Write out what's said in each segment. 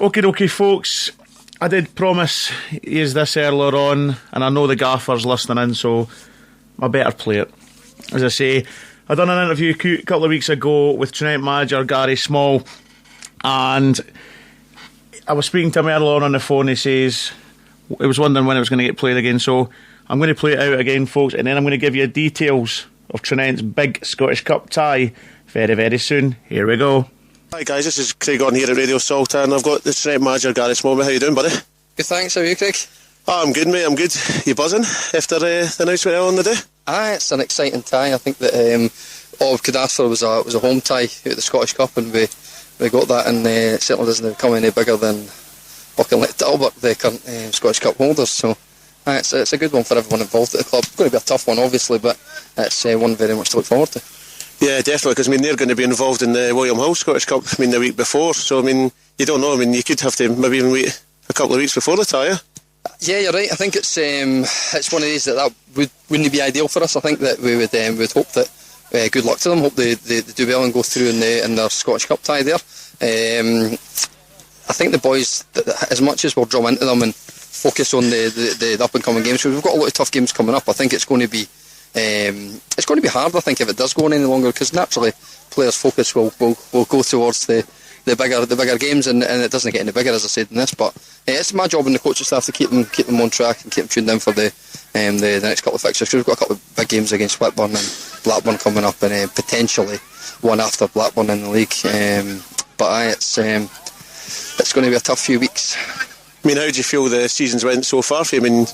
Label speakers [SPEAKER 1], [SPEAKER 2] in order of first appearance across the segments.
[SPEAKER 1] Okay, folks. I did promise you this earlier on, and I know the Gaffer's listening in, so I better play it. As I say, I done an interview a couple of weeks ago with Tranent manager Gary Small, and I was speaking to him earlier on the phone. He says he was wondering when it was going to get played again, so I'm going to play it out again, folks, and then I'm going to give you details of Tranent's big Scottish Cup tie very, very soon. Here we go.
[SPEAKER 2] Hi guys, this is Craig on here at Radio Saltire, and I've got the Tranent manager Gary Small. How you doing, buddy?
[SPEAKER 3] Good, thanks. How are you, Craig?
[SPEAKER 2] I'm good, mate. I'm good. You buzzing after the announcement earlier on the day?
[SPEAKER 3] It's an exciting tie. I think that all we could ask for was a home tie out of the Scottish Cup, and we got that, and it certainly doesn't become any bigger than Buckingham Talbot, the current Scottish Cup holders. So it's a good one for everyone involved at the club. It's going to be a tough one, obviously, but it's one very much to look forward to.
[SPEAKER 2] Yeah, definitely, because they're going to be involved in the William Hull Scottish Cup the week before, so you don't know. You could have to maybe even wait a couple of weeks before the tie.
[SPEAKER 3] Yeah, you're right. I think it's one of these that wouldn't be ideal for us. I think that we would hope that good luck to them. Hope they do well and go through in their Scottish Cup tie there. I think the boys, as much as we'll draw into them and focus on the up and coming games, because we've got a lot of tough games coming up. I think it's going to be hard, I think, if it does go on any longer, because naturally players' focus will go towards the bigger games, and it doesn't get any bigger, as I said in this. But it's my job and the coaching staff to keep them on track and keep them tuned in for the next couple of fixtures. We've got a couple of big games against Whitburn and Blackburn coming up, and potentially one after Blackburn in the league. It's going to be a tough few weeks.
[SPEAKER 2] How do you feel the season's went so far for you?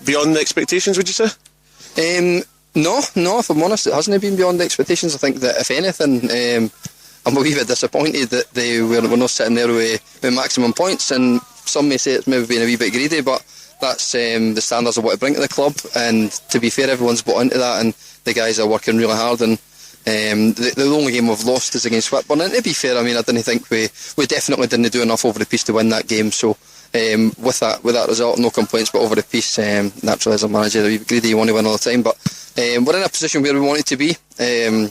[SPEAKER 2] Beyond the expectations, would you say?
[SPEAKER 3] No, if I'm honest, it hasn't been beyond the expectations. I think that if anything, I'm a wee bit disappointed that we're not sitting there with maximum points, and some may say it's maybe been a wee bit greedy, but that's the standards of what to bring to the club, and to be fair, everyone's bought into that, and the guys are working really hard, and the only game we've lost is against Whitburn, and to be fair, I didn't think we definitely didn't do enough over the piece to win that game, so with that result, no complaints, but over the piece, naturally as a manager, a wee bit greedy, you want to win all the time, but we're in a position where we want it to be, and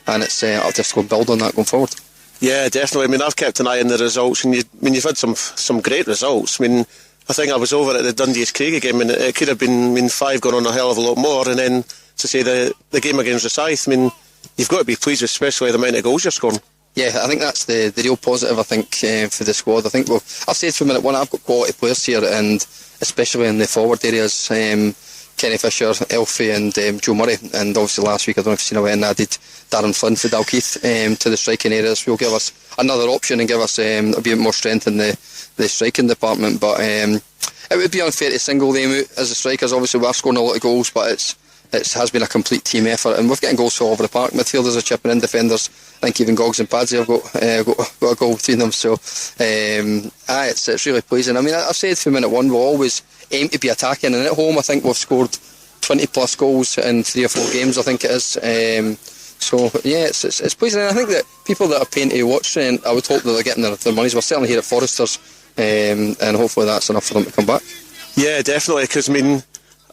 [SPEAKER 3] it's I'll just go and build on that going forward.
[SPEAKER 2] Yeah, definitely. I've kept an eye on the results, and you've had some great results. I think I was over at the Dundee's Craig game, and it could have been 5 going on a hell of a lot more, and then to say the game against Rosyth, you've got to be pleased with especially the amount of goals you're scoring. Yeah,
[SPEAKER 3] I think that's the real positive, I think, for the squad. I think I've said from minute one, I've got quality players here, and especially in the forward areas, Kenny Fisher, Elfie and Joe Murray, and obviously last week, I don't know if you've seen, I went and added Darren Flynn for Dalkeith to the striking areas. Will give us another option and give us a bit more strength in the striking department, but it would be unfair to single them out as the strikers. Obviously we're scoring a lot of goals, but it has been a complete team effort, and we're getting goals all over the park. Midfielders are chipping in, defenders, I think even Goggs and Padsy have got a goal between them, so it's really pleasing. I've said from minute one, we'll always aim to be attacking, and at home I think we've scored 20 plus goals in 3 or 4 games, I think it is. So yeah, it's pleasing, and I think that people that are paying to watch, and I would hope that they're getting their monies. We're certainly here at Foresters, and hopefully that's enough for them to come back.
[SPEAKER 2] Yeah, definitely, because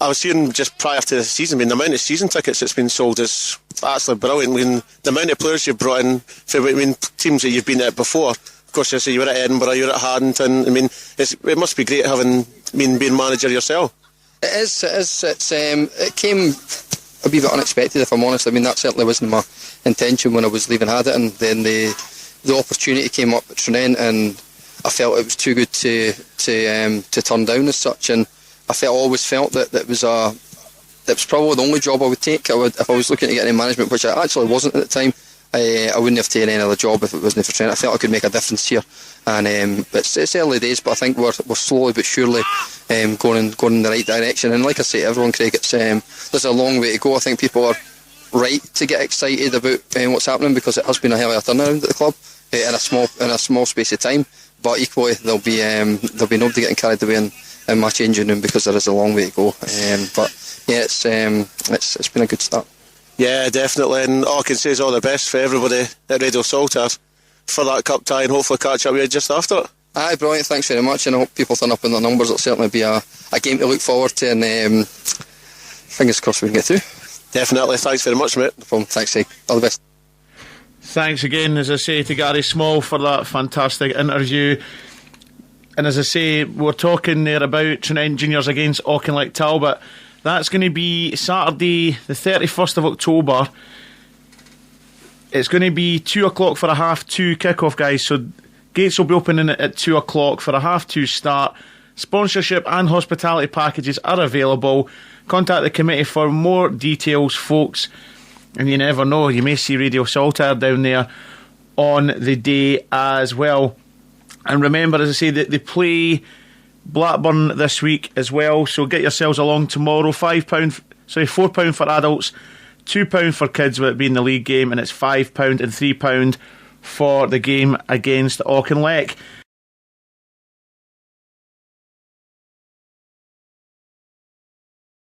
[SPEAKER 2] I was hearing just prior to the season, the amount of season tickets that's been sold is absolutely brilliant. The amount of players you've brought in for teams that you've been at before. Of course, you say you were at Edinburgh, you were at Haddington. It must be great having being manager yourself.
[SPEAKER 3] It is. It came a wee bit unexpected, if I'm honest. That certainly wasn't my intention when I was leaving Haddington. Then the opportunity came up at Tranent, and I felt it was too good to turn down as such. And I always felt that it was probably the only job I would take. If I was looking to get any management, which I actually wasn't at the time. I wouldn't have taken any other job if it wasn't for Tranent. I felt I could make a difference here, and it's early days, but I think we're slowly but surely going in the right direction. And like I say, everyone, Craig, there's a long way to go. I think people are right to get excited about what's happening, because it has been a hell of a turnaround at the club in a small space of time. But equally, there'll be nobody getting carried away in my changing room, because there is a long way to go. But yeah, it's been a good start.
[SPEAKER 2] Yeah, definitely, and all I can say is all the best for everybody at Radio Saltire for that cup tie, and hopefully catch up with you just after it.
[SPEAKER 3] Aye, brilliant, thanks very much, and I hope people turn up in their numbers. It'll certainly be a game to look forward to, and fingers crossed we can get through.
[SPEAKER 2] Definitely, thanks very much, mate.
[SPEAKER 3] No problem, thanks, all the best.
[SPEAKER 1] Thanks again, as I say, to Gary Small for that fantastic interview. And as I say, we're talking there about Tranent Juniors against Auchinleck Talbot. That's going to be Saturday, the 31st of October. It's going to be 2 o'clock for a 2:30 kickoff, guys. So gates will be opening at 2 o'clock for a 2:30 start. Sponsorship and hospitality packages are available. Contact the committee for more details, folks. And you never know, you may see Radio Saltire down there on the day as well. And remember, as I say, that they play Blackburn this week as well, so get yourselves along tomorrow. £4 for adults, £2 for kids with it being the league game, and it's £5 and £3 for the game against Auchinleck.